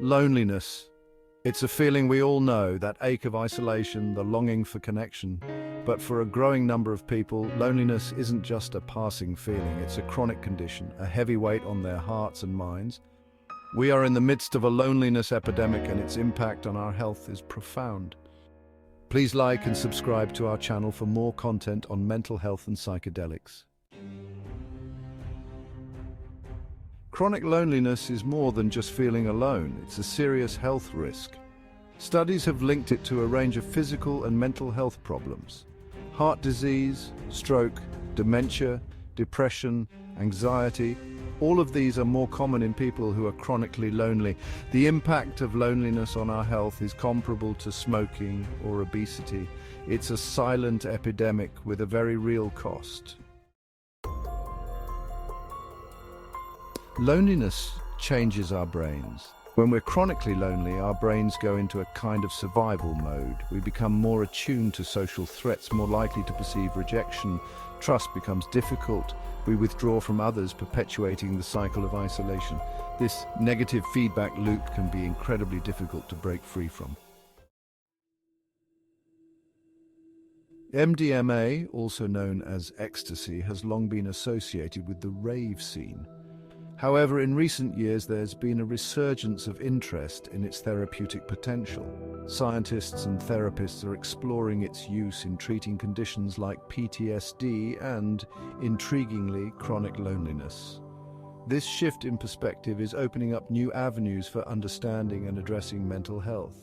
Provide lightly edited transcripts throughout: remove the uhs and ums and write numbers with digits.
Loneliness. It's a feeling we all know, that ache of isolation, the longing for connection. But for a growing number of people, loneliness isn't just a passing feeling, it's a chronic condition, a heavy weight on their hearts and minds. We are in the midst of a loneliness epidemic, and its impact on our health is profound. Please like and subscribe to our channel for more content on mental health and psychedelics. Chronic loneliness is more than just feeling alone. It's a serious health risk. Studies have linked it to a range of physical and mental health problems. Heart disease, stroke, dementia, depression, anxiety, all of these are more common in people who are chronically lonely. The impact of loneliness on our health is comparable to smoking or obesity. It's a silent epidemic with a very real cost. Loneliness changes our brains. When we're chronically lonely, our brains go into a kind of survival mode. We become more attuned to social threats, more likely to perceive rejection. Trust becomes difficult. We withdraw from others, perpetuating the cycle of isolation. This negative feedback loop can be incredibly difficult to break free from. MDMA, also known as ecstasy, has long been associated with the rave scene. However, in recent years, there's been a resurgence of interest in its therapeutic potential. Scientists and therapists are exploring its use in treating conditions like PTSD and, intriguingly, chronic loneliness. This shift in perspective is opening up new avenues for understanding and addressing mental health.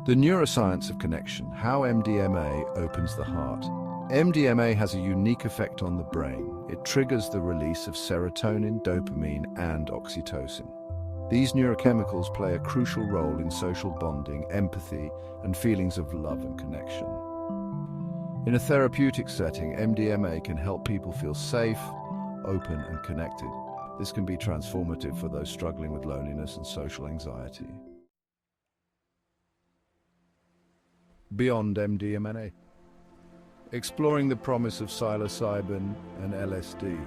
The neuroscience of connection, how MDMA opens the heart. MDMA has a unique effect on the brain. It triggers the release of serotonin, dopamine, and oxytocin. These neurochemicals play a crucial role in social bonding, empathy, and feelings of love and connection. In a therapeutic setting, MDMA can help people feel safe, open, and connected. This can be transformative for those struggling with loneliness and social anxiety. Beyond MDMA. Exploring the promise of psilocybin and LSD.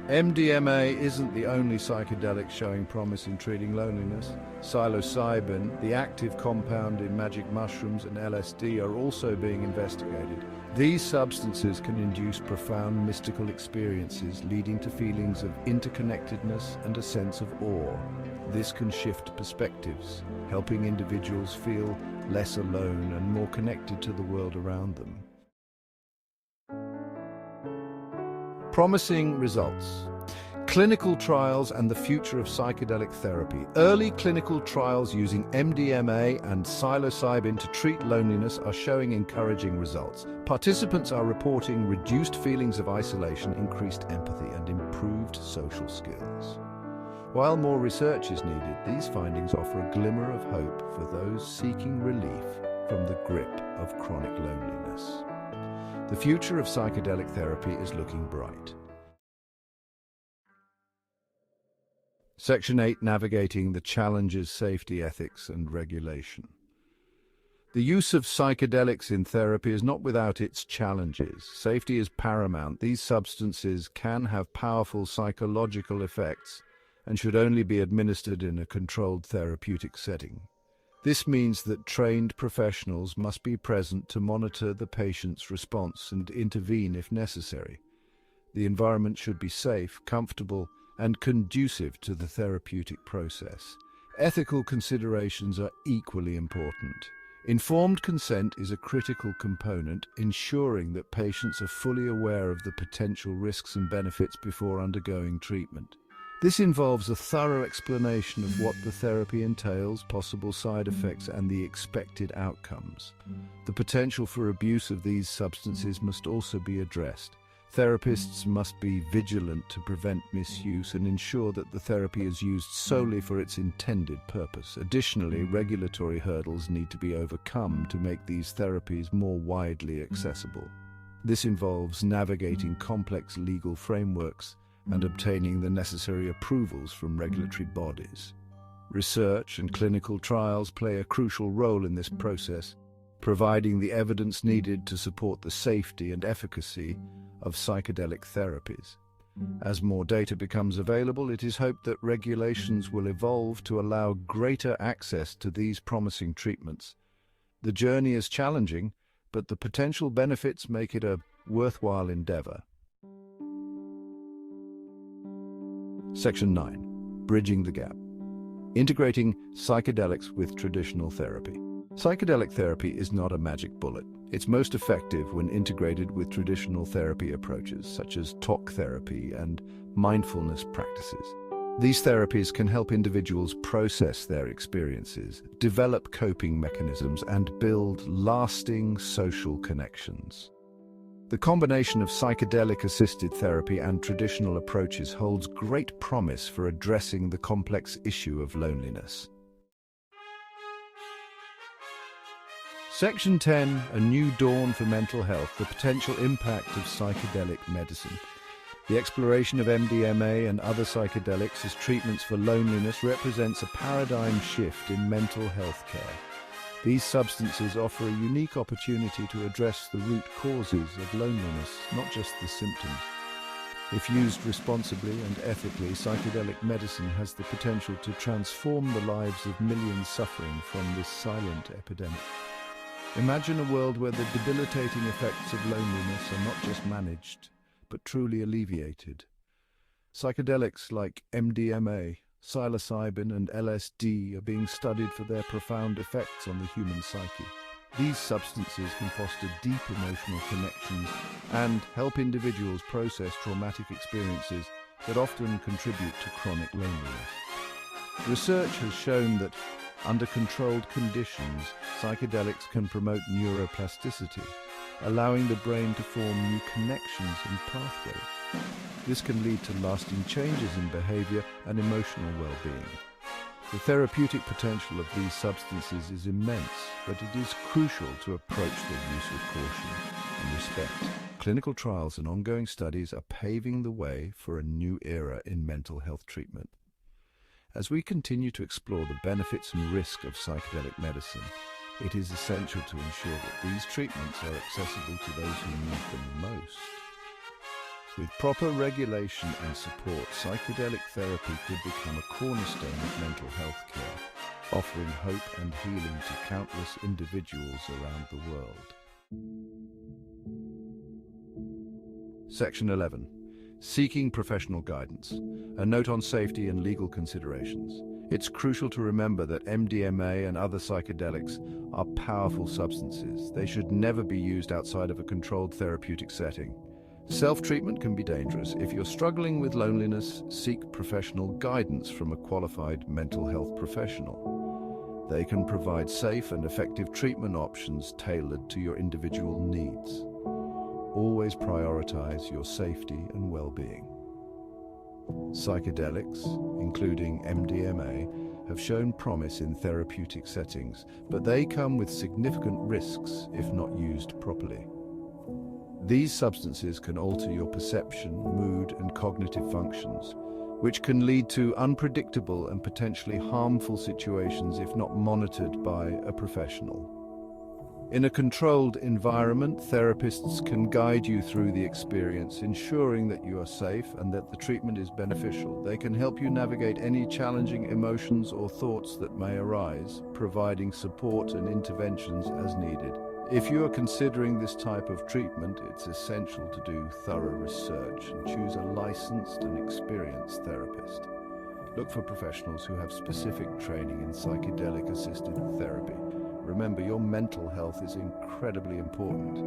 MDMA isn't the only psychedelic showing promise in treating loneliness. Psilocybin, the active compound in magic mushrooms, and LSD are also being investigated. These substances can induce profound mystical experiences, leading to feelings of interconnectedness and a sense of awe. This can shift perspectives, helping individuals feel less alone and more connected to the world around them. Promising results. Clinical trials and the future of psychedelic therapy. Early clinical trials using MDMA and psilocybin to treat loneliness are showing encouraging results. Participants are reporting reduced feelings of isolation, increased empathy, and improved social skills. While more research is needed, these findings offer a glimmer of hope for those seeking relief from the grip of chronic loneliness. The future of psychedelic therapy is looking bright. Section 8. Navigating the challenges, safety, ethics, and regulation. The use of psychedelics in therapy is not without its challenges. Safety is paramount. These substances can have powerful psychological effects and should only be administered in a controlled therapeutic setting. This means that trained professionals must be present to monitor the patient's response and intervene if necessary. The environment should be safe, comfortable, and conducive to the therapeutic process. Ethical considerations are equally important. Informed consent is a critical component, ensuring that patients are fully aware of the potential risks and benefits before undergoing treatment. This involves a thorough explanation of what the therapy entails, possible side effects, and the expected outcomes. The potential for abuse of these substances must also be addressed. Therapists must be vigilant to prevent misuse and ensure that the therapy is used solely for its intended purpose. Additionally, regulatory hurdles need to be overcome to make these therapies more widely accessible. This involves navigating complex legal frameworks and obtaining the necessary approvals from regulatory bodies. Research and clinical trials play a crucial role in this process, providing the evidence needed to support the safety and efficacy of psychedelic therapies. As more data becomes available, it is hoped that regulations will evolve to allow greater access to these promising treatments. The journey is challenging, but the potential benefits make it a worthwhile endeavor. Section 9. Bridging the gap. Integrating psychedelics with traditional therapy. Psychedelic therapy is not a magic bullet. It's most effective when integrated with traditional therapy approaches, such as talk therapy and mindfulness practices. These therapies can help individuals process their experiences, develop coping mechanisms, and build lasting social connections. The combination of psychedelic-assisted therapy and traditional approaches holds great promise for addressing the complex issue of loneliness. Section 10, A New Dawn for Mental Health, the potential impact of psychedelic medicine. The exploration of MDMA and other psychedelics as treatments for loneliness represents a paradigm shift in mental health care. These substances offer a unique opportunity to address the root causes of loneliness, not just the symptoms. If used responsibly and ethically, psychedelic medicine has the potential to transform the lives of millions suffering from this silent epidemic. Imagine a world where the debilitating effects of loneliness are not just managed, but truly alleviated. Psychedelics like MDMA, psilocybin, and LSD are being studied for their profound effects on the human psyche. These substances can foster deep emotional connections and help individuals process traumatic experiences that often contribute to chronic loneliness. Research has shown that under controlled conditions, psychedelics can promote neuroplasticity, allowing the brain to form new connections and pathways. This can lead to lasting changes in behavior and emotional well-being. The therapeutic potential of these substances is immense, but it is crucial to approach their use with caution and respect. Clinical trials and ongoing studies are paving the way for a new era in mental health treatment. As we continue to explore the benefits and risk of psychedelic medicine, it is essential to ensure that these treatments are accessible to those who need them most. With proper regulation and support, psychedelic therapy could become a cornerstone of mental health care, offering hope and healing to countless individuals around the world. Section 11. Seeking professional guidance. A note on safety and legal considerations. It's crucial to remember that MDMA and other psychedelics are powerful substances. They should never be used outside of a controlled therapeutic setting. Self-treatment can be dangerous. If you're struggling with loneliness, seek professional guidance from a qualified mental health professional. They can provide safe and effective treatment options tailored to your individual needs. Always prioritize your safety and well-being. Psychedelics, including MDMA, have shown promise in therapeutic settings, but they come with significant risks if not used properly. These substances can alter your perception, mood, and cognitive functions, which can lead to unpredictable and potentially harmful situations if not monitored by a professional. In a controlled environment, therapists can guide you through the experience, ensuring that you are safe and that the treatment is beneficial. They can help you navigate any challenging emotions or thoughts that may arise, providing support and interventions as needed. If you are considering this type of treatment, it's essential to do thorough research and choose a licensed and experienced therapist. Look for professionals who have specific training in psychedelic-assisted therapy. Remember, your mental health is incredibly important,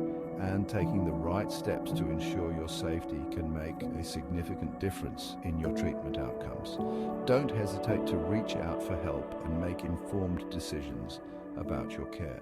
and taking the right steps to ensure your safety can make a significant difference in your treatment outcomes. Don't hesitate to reach out for help and make informed decisions about your care.